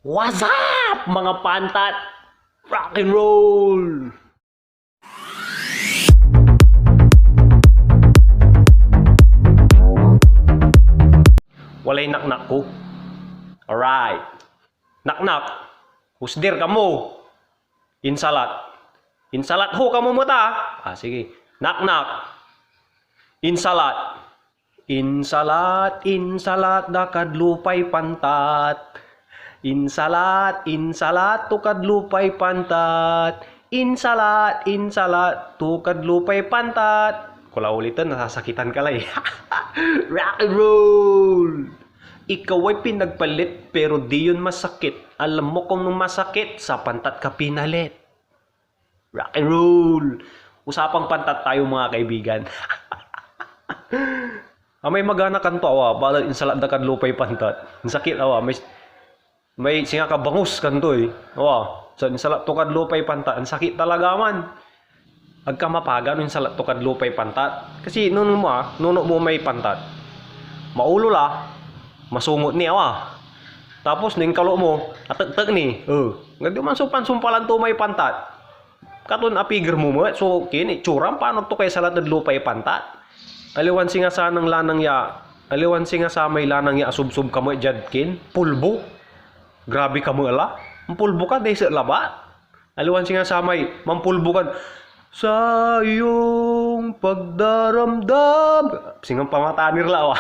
What's up, mga pantat? Rock and roll! Walay nak-nak ko. Alright. Nak-nak. Husdir kamu. Insalat. Insalat ho kamu mata. Sige. Nak-nak. Insalat. Insalat, insalat, dakad lupay pantat. Insalat, insalat, tukad lupay pantat. Insalat, insalat, tukad lupay pantat. Kula ulitin, nasasakitan ka lang eh. Rock and roll! Ikaw ay pinagpalit pero di yun masakit. Alam mo kung masakit, sa pantat ka pinalit. Rock and roll! Usapang pantat tayo mga kaibigan. May magana kanto awa, bala insalat dakad lupay pantat. Ang sakit awa, may singa ka bangus kanto eh. Awa, sa insalat tukad lupay pantat, ang sakit talaga man. Agka mapaga no insalat tukad lupay pantat. Kasi nuno mo may pantat. Maulo la, masungot ni awa. Tapos ning kalo mo, atek-tek ni. Ngadi man sumpalan to may pantat. Katon apigir mo mo, so kini curam paano to kay salat lupay pantat. Aliwan singa sa nang lanang ya. Aliwan singa sa may lanang ya subsub kamo jadkin. Pulbo. Grabe kamo ala. Pulbo ka day sa laba. Aliwan singa sa may mampulbo kan. Sa iyong pagdaramdam. Singang pamatanir la wa.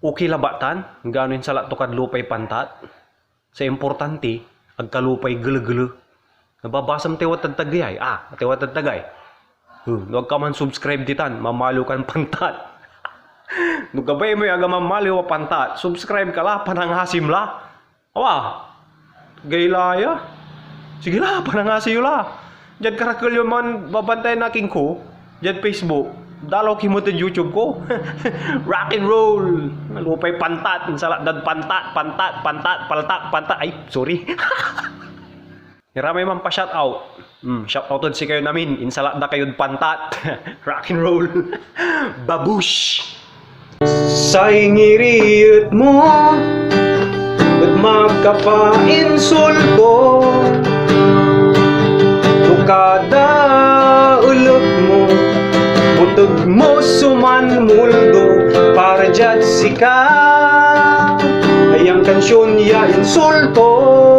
Okay labatan. Gano'n salat tukad lupay pantat. Sa importante, agkalupay gele-gele. Nababasam tewat tagay. Tewat tagay. Huwag ka man subscribe ditan, mamalo kan pantat. Nung gabay mo yung aga mamalo wa pantat, subscribe ka la, pananghasim la. Awa, gaylaya. Sige la, pananghasim la. Diyan karakal yung man babantay na king ko, diyan Facebook, dalaw kimot yung YouTube ko. Rock and roll. Lupay pantat, salat dan pantat, pantat. Ay, sorry. Ramay man pa shout out. Shout out si kayo namin. Insalat na kayo pantat. Rock and roll. Babush. Sa ingiriit mo at magkapa-insulto tukada ulok mo butog mo suman muldo para dyan sika ayang kansyon ya insulto